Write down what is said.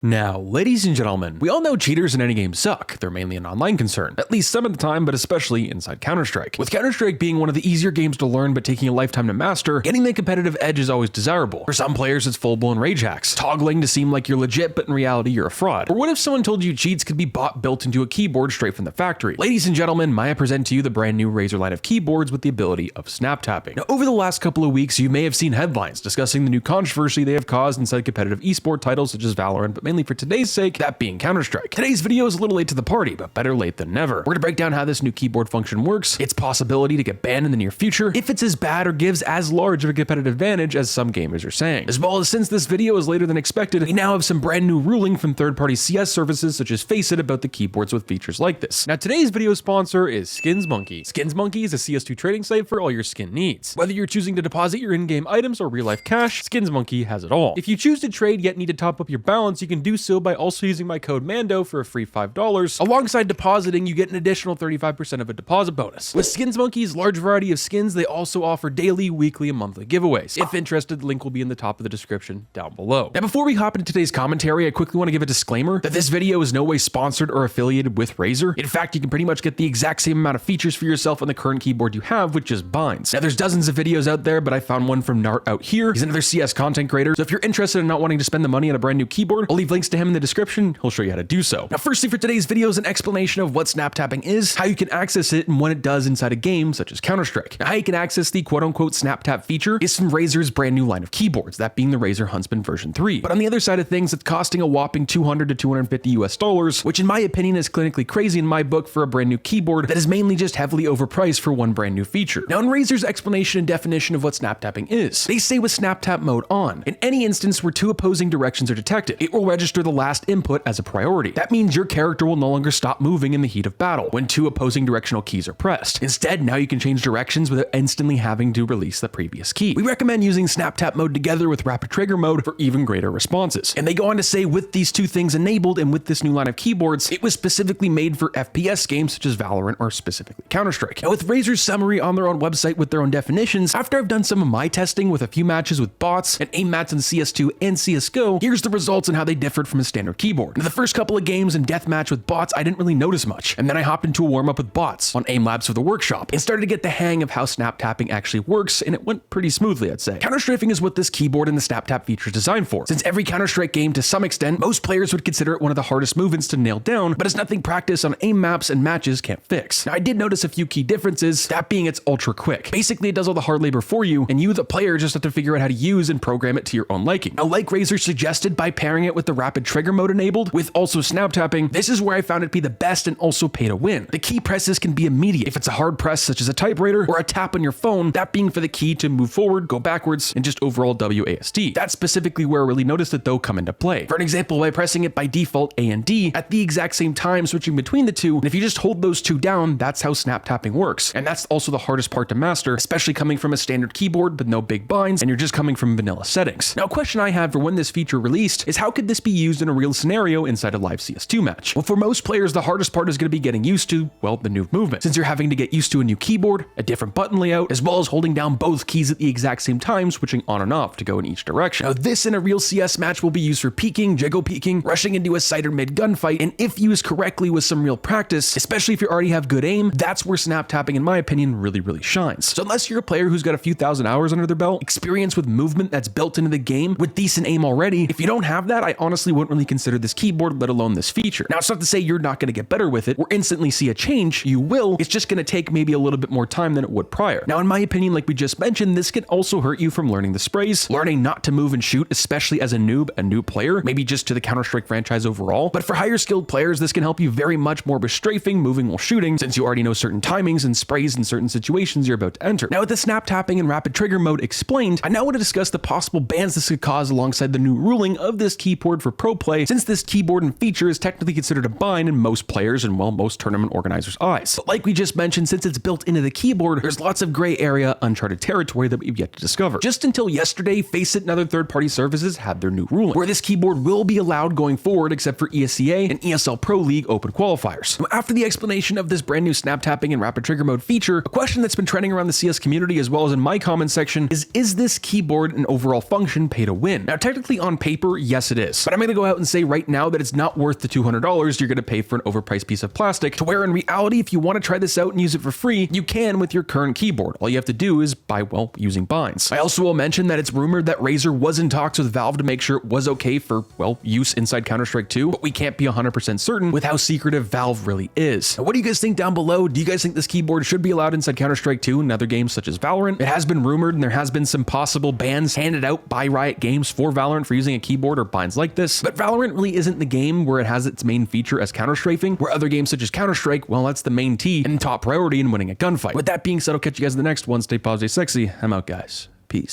Now, ladies and gentlemen, we all know cheaters in any game suck. They're mainly an online concern, at least some of the time, but especially inside Counter-Strike. With Counter-Strike being one of the easier games to learn but taking a lifetime to master, getting the competitive edge is always desirable. For some players, it's full-blown rage hacks, toggling to seem like you're legit, but in reality, you're a fraud. Or what if someone told you cheats could be built into a keyboard straight from the factory? Ladies and gentlemen, I present to you the brand new Razer line of keyboards with the ability of snap tapping. Now, over the last couple of weeks, you may have seen headlines discussing the new controversy they have caused inside competitive esport titles such as Valorant, but mainly for today's sake, that being Counter-Strike. Today's video is a little late to the party, but better late than never. We're gonna break down how this new keyboard function works, its possibility to get banned in the near future, if it's as bad or gives as large of a competitive advantage as some gamers are saying. As well as since this video is later than expected, we now have some brand new ruling from third-party CS services such as Faceit about the keyboards with features like this. Now today's video sponsor is SkinsMonkey. SkinsMonkey is a CS2 trading site for all your skin needs. Whether you're choosing to deposit your in-game items or real-life cash, SkinsMonkey has it all. If you choose to trade yet need to top up your balance, you can do so by also using my code MANDO for a free $5. Alongside depositing, you get an additional 35% of a deposit bonus. With SkinsMonkey's large variety of skins, they also offer daily, weekly, and monthly giveaways. If interested, the link will be in the top of the description down below. Now before we hop into today's commentary, I quickly want to give a disclaimer that this video is no way sponsored or affiliated with Razer. In fact, you can pretty much get the exact same amount of features for yourself on the current keyboard you have with just binds. Now there's dozens of videos out there, but I found one from Nart out here. He's another CS content creator, so if you're interested in not wanting to spend the money on a brand new keyboard, I'll leave links to him in the description. He'll show you how to do so. Now firstly for today's video is an explanation of what snap tapping is, how you can access it, and what it does inside a game such as Counter-Strike. Now how you can access the quote-unquote snap tap feature is from Razer's brand new line of keyboards, that being the Razer Huntsman version 3. But on the other side of things, it's costing a whopping $200 to $250 US, which in my opinion is clinically crazy in my book for a brand new keyboard that is mainly just heavily overpriced for one brand new feature. Now in Razer's explanation and definition of what snap tapping is, they say with snap tap mode on, in any instance where two opposing directions are detected, it will register the last input as a priority. That means your character will no longer stop moving in the heat of battle when two opposing directional keys are pressed. Instead, now you can change directions without instantly having to release the previous key. We recommend using snap tap mode together with rapid trigger mode for even greater responses. And they go on to say with these two things enabled and with this new line of keyboards, it was specifically made for FPS games such as Valorant or specifically Counter-Strike. Now with Razer's summary on their own website with their own definitions, after I've done some of my testing with a few matches with bots and aim mats in CS2 and CSGO, here's the results and how they differed from a standard keyboard. Now, the first couple of games in deathmatch with bots, I didn't really notice much, and then I hopped into a warm-up with bots on aim labs for the workshop and started to get the hang of how snap tapping actually works, and it went pretty smoothly, I'd say. Counter-strafing is what this keyboard and the snap tap feature is designed for. Since every Counter-Strike game to some extent, most players would consider it one of the hardest movements to nail down, but it's nothing practice on aim maps and matches can't fix. Now I did notice a few key differences, that being it's ultra quick. Basically it does all the hard labor for you, and you the player just have to figure out how to use and program it to your own liking. Now like Razer suggested, by pairing it with the rapid trigger mode enabled with also snap tapping, this is where I found it be the best and also pay to win. The key presses can be immediate if it's a hard press such as a typewriter or a tap on your phone, that being for the key to move forward, go backwards, and just overall WASD. That's specifically where I really noticed it though come into play. For an example, by pressing it by default A and D at the exact same time, switching between the two, and if you just hold those two down, that's how snap tapping works. And that's also the hardest part to master, especially coming from a standard keyboard with no big binds and you're just coming from vanilla settings. Now a question I had for when this feature released is how could this be used in a real scenario inside a live CS2 match? Well, for most players, the hardest part is going to be getting used to, well, the new movement. Since you're having to get used to a new keyboard, a different button layout, as well as holding down both keys at the exact same time, switching on and off to go in each direction. Now, this in a real CS match will be used for peeking, jiggle peeking, rushing into a side or mid gunfight, and if used correctly with some real practice, especially if you already have good aim, that's where snap tapping, in my opinion, really shines. So unless you're a player who's got a few thousand hours under their belt, experience with movement that's built into the game with decent aim already, if you don't have that, I honestly wouldn't really consider this keyboard, let alone this feature. Now, it's not to say you're not going to get better with it or instantly see a change. You will. It's just going to take maybe a little bit more time than it would prior. Now, in my opinion, like we just mentioned, this can also hurt you from learning the sprays, learning not to move and shoot, especially as a new player, maybe just to the Counter-Strike franchise overall. But for higher skilled players, this can help you very much more with strafing, moving while shooting, since you already know certain timings and sprays in certain situations you're about to enter. Now, with the snap tapping and rapid trigger mode explained, I now want to discuss the possible bans this could cause alongside the new ruling of this keyboard for pro play, since this keyboard and feature is technically considered a bind in most players and, well, most tournament organizers' eyes. But like we just mentioned, since it's built into the keyboard, there's lots of gray area, uncharted territory that we've yet to discover. Just until yesterday, Faceit and other third-party services had their new ruling, where this keyboard will be allowed going forward except for ESEA and ESL Pro League Open qualifiers. Now, after the explanation of this brand new snap tapping and rapid trigger mode feature, a question that's been trending around the CS community as well as in my comment section is this keyboard and overall function pay to win? Now technically on paper, yes it is. But I'm gonna go out and say right now that it's not worth the $200 you're gonna pay for an overpriced piece of plastic, to where in reality, if you want to try this out and use it for free, you can with your current keyboard. All you have to do is buy, well, using binds. I also will mention that it's rumored that Razer was in talks with Valve to make sure it was okay for, well, use inside Counter-Strike 2, but we can't be 100% certain with how secretive Valve really is. Now, what do you guys think down below? Do you guys think this keyboard should be allowed inside Counter-Strike 2 and other games such as Valorant? It has been rumored and there has been some possible bans handed out by Riot Games for Valorant for using a keyboard or binds like this, but Valorant really isn't the game where it has its main feature as counter-strafing, where other games such as Counter-Strike, well, that's the main T and top priority in winning a gunfight. With that being said, I'll catch you guys in the next one. Stay positive, stay sexy. I'm out, guys. Peace.